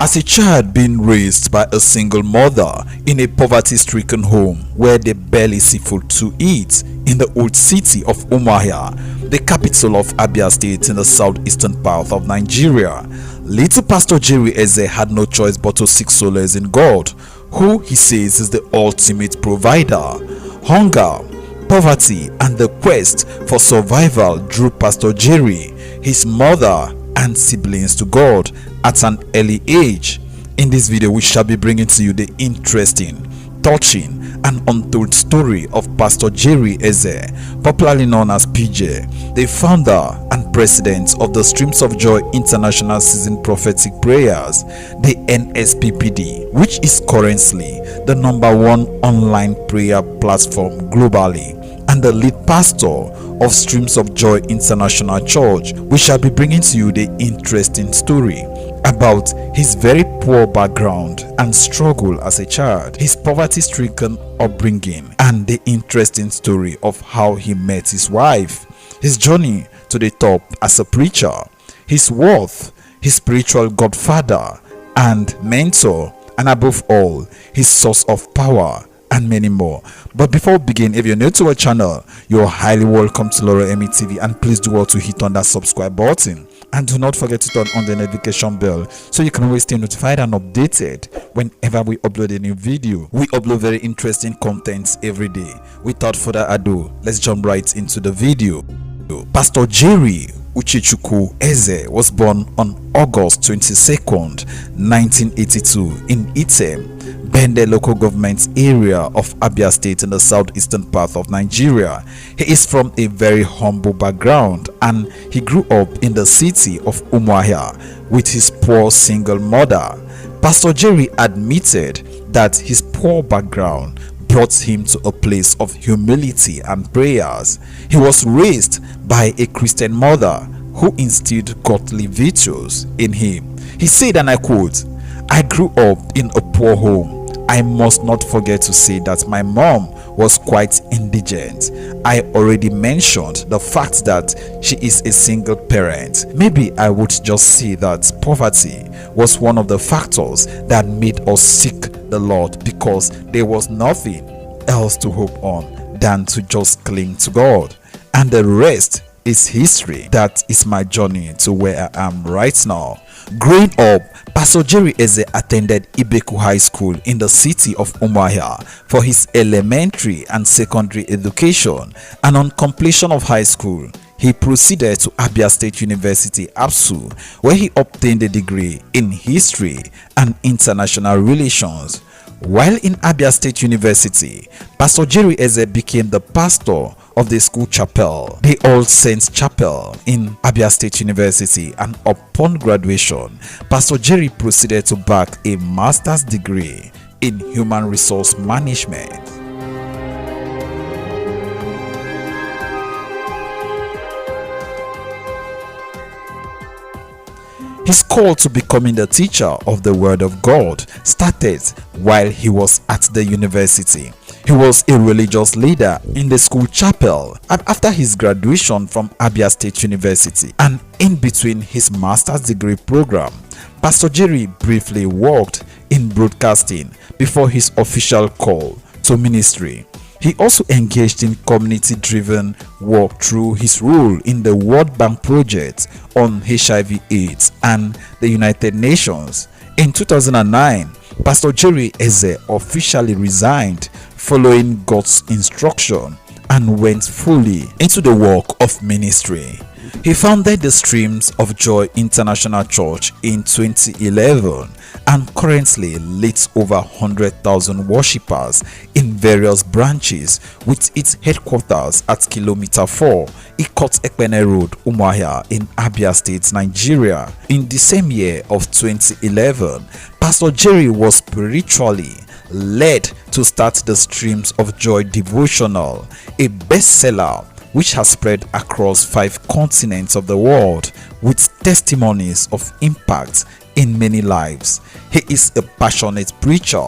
As a child being raised by a single mother in a poverty-stricken home where they barely see food to eat in the old city of Umuahia, the capital of Abia State in the southeastern part of Nigeria, little Pastor Jerry Eze had no choice but to seek solace in God, who he says is the ultimate provider. Hunger, poverty, and the quest for survival drew Pastor Jerry, his mother, and siblings to God at an early age. In this video, we shall be bringing to you the interesting, touching, and untold story of Pastor Jerry Eze, popularly known as PJ, the founder and president of the Streams of Joy International Season Prophetic Prayers, the NSPPD, which is currently the #1 online prayer platform globally, and the lead pastor of Streams of Joy International Church. We shall be bringing to you the interesting story about his very poor background and struggle as a child, his poverty-stricken upbringing, and the interesting story of how he met his wife, his journey to the top as a preacher, his worth, his spiritual godfather and mentor, and above all, his source of power, and many more. But before we begin, if you're new to our channel, you're highly welcome to Laura Emi TV, and please do well to hit on that subscribe button, and do not forget to turn on the notification bell so you can always stay notified and updated whenever we upload a new video. We upload very interesting contents every day. Without further ado, let's jump right into the video. Pastor Jerry Uchechukwu Eze was born on August 22nd, 1982 in Item, Bende local government area of Abia State in the southeastern part of Nigeria. He is from a very humble background, and he grew up in the city of Umuahia with his poor single mother. Pastor Jerry admitted that his poor background brought him to a place of humility and prayers. He was raised by a Christian mother who instilled godly virtues in him. He said, and I quote, "I grew up in a poor home. I must not forget to say that my mom was quite indigent. I already mentioned the fact that she is a single parent. Maybe I would just say that poverty was one of the factors that made us seek the Lord, because there was nothing else to hope on than to just cling to God. And the rest is history. That is my journey to where I am right now." Growing up, Pastor Jerry Eze attended Ibeku High School in the city of Umuahia for his elementary and secondary education, and on completion of high school, he proceeded to Abia State University, ABSU, where he obtained a degree in history and international relations. While in Abia State University, Pastor Jerry Eze became the pastor of the school chapel, the All Saints Chapel in Abia State University, and upon graduation, Pastor Jerry proceeded to back a master's degree in human resource management. His call to becoming the teacher of the Word of God started while he was at the university. He was a religious leader in the school chapel after his graduation from Abia State University, and in between his master's degree program, Pastor Jerry briefly worked in broadcasting before his official call to ministry. He also engaged in community-driven work through his role in the World Bank project on HIV/AIDS and the United Nations. In 2009, Pastor Jerry Eze officially resigned following God's instruction and went fully into the work of ministry. He founded the Streams of Joy International Church in 2011 and currently leads over 100,000 worshippers in various branches, with its headquarters at Kilometer 4, Ikot Ekpene Road, Umuahia in Abia State, Nigeria. In the same year of 2011, Pastor Jerry was spiritually led to start the Streams of Joy devotional, a bestseller which has spread across 5 continents of the world with testimonies of impact in many lives. He is a passionate preacher,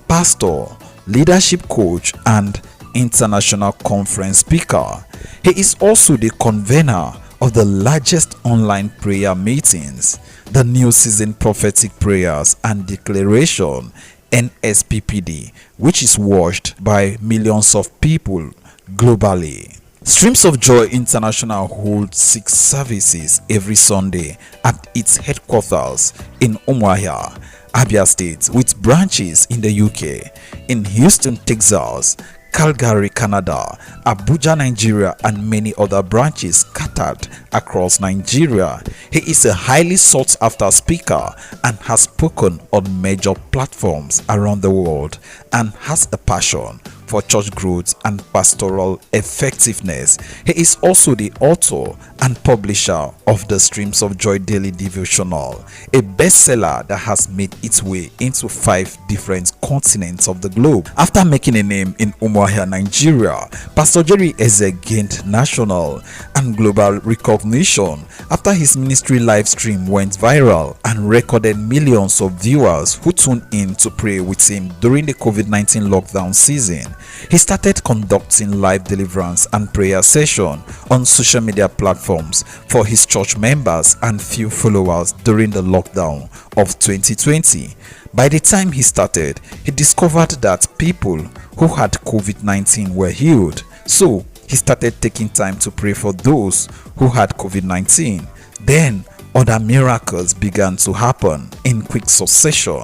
pastor, leadership coach, and international conference speaker. He is also the convener of the largest online prayer meetings, the New Season Prophetic Prayers and Declaration NSPPD, which is watched by millions of people globally. Streams of Joy International holds 6 services every Sunday at its headquarters in Umuahia, Abia State, with branches in the UK, in Houston, Texas, Calgary, Canada, Abuja, Nigeria, and many other branches scattered across Nigeria. He is a highly sought after speaker and has spoken on major platforms around the world and has a passion for church growth and pastoral effectiveness. He is also the author and publisher of the Streams of Joy Daily Devotional, a bestseller that has made its way into 5 different continents of the globe. After making a name in Umuahia, Nigeria, Pastor Jerry Eze gained national and global recognition after his ministry live stream went viral and recorded millions of viewers who tuned in to pray with him during the COVID-19 lockdown season. He started conducting live deliverance and prayer sessions on social media platforms for his church members and few followers during the lockdown of 2020. By the time he started, he discovered that people who had COVID-19 were healed. So he started taking time to pray for those who had COVID-19. Then other miracles began to happen in quick succession,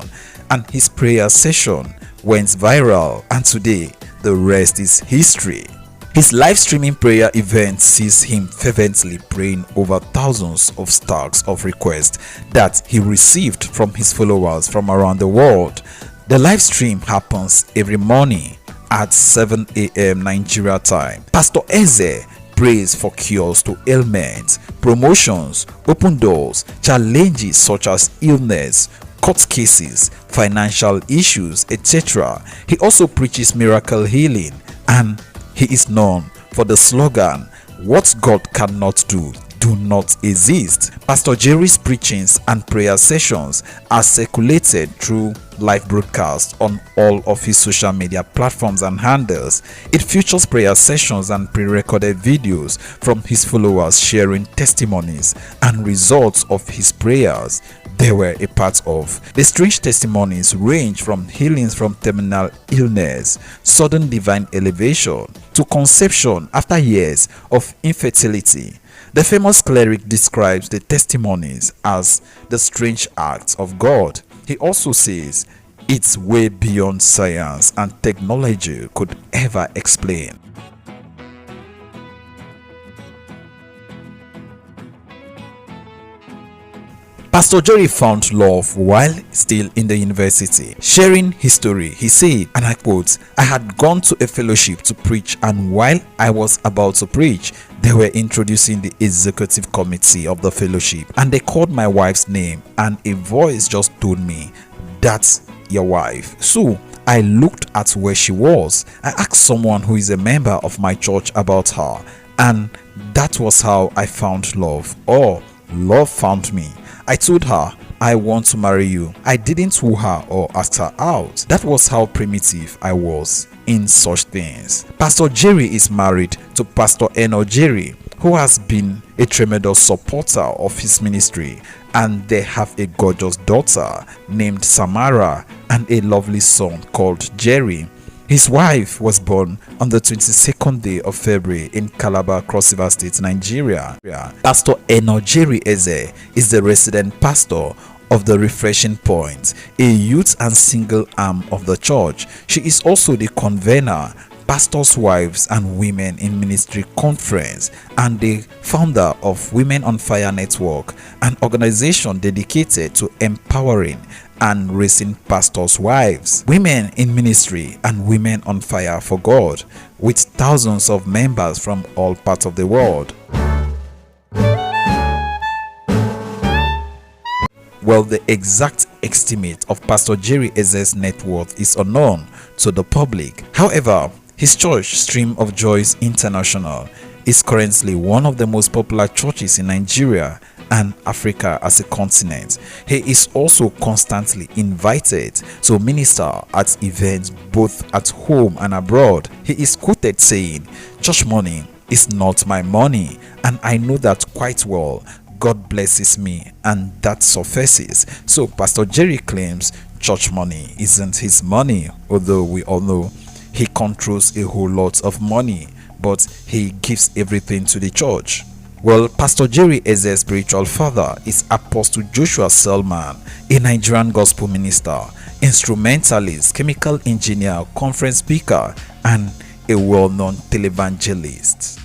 and his prayer session went viral, and today the rest is history. His live streaming prayer event sees him fervently praying over thousands of stacks of requests that he received from his followers from around the world. The live stream happens every morning at 7 a.m. Nigeria time. Pastor Eze prays for cures to ailments, promotions, open doors, challenges such as illness, court cases, financial issues, etc. He also preaches miracle healing, and he is known for the slogan, "What God cannot do not exist." Pastor Jerry's preachings and prayer sessions are circulated through live broadcasts on all of his social media platforms and handles. It features prayer sessions and pre-recorded videos from his followers sharing testimonies and results of his prayers they were a part of. The strange testimonies range from healings from terminal illness, sudden divine elevation, to conception after years of infertility. The famous cleric describes the testimonies as the strange acts of God. He also says it's way beyond science and technology could ever explain. Pastor Jerry found love while still in the university. Sharing his story, he said, and I quote, "I had gone to a fellowship to preach, and while I was about to preach, they were introducing the executive committee of the fellowship, and they called my wife's name, and a voice just told me, 'That's your wife.' So I looked at where she was. I asked someone who is a member of my church about her, and that was how I found love, or love found me. I told her, 'I want to marry you.' I didn't woo her or ask her out. That was how primitive I was in such things." Pastor Jerry is married to Pastor Jerry, who has been a tremendous supporter of his ministry, and they have a gorgeous daughter named Samara and a lovely son called Jerry. His wife was born on the 22nd day of February in Calabar, Cross River State, Nigeria. Pastor Jerry Eze is the resident pastor of the Refreshing Point, a youth and single arm of the church. She is also the convener, Pastors' Wives and Women in Ministry Conference, and the founder of Women on Fire Network, an organization dedicated to empowering and raising pastors' wives, women in ministry, and women on fire for God, with thousands of members from all parts of the world. Well, the exact estimate of Pastor Jerry Eze's net worth is unknown to the public. However, his church, Stream of Joys International, is currently one of the most popular churches in Nigeria and Africa as a continent. He is also constantly invited to minister at events both at home and abroad. He is quoted saying, "Church money is not my money, and I know that quite well. God blesses me, and that suffices. So Pastor Jerry claims church money isn't his money, although we all know he controls a whole lot of money, but he gives everything to the church. Well, Pastor Jerry Eze's spiritual father is Apostle Joshua Selman, a Nigerian gospel minister, instrumentalist, chemical engineer, conference speaker, and a well-known televangelist.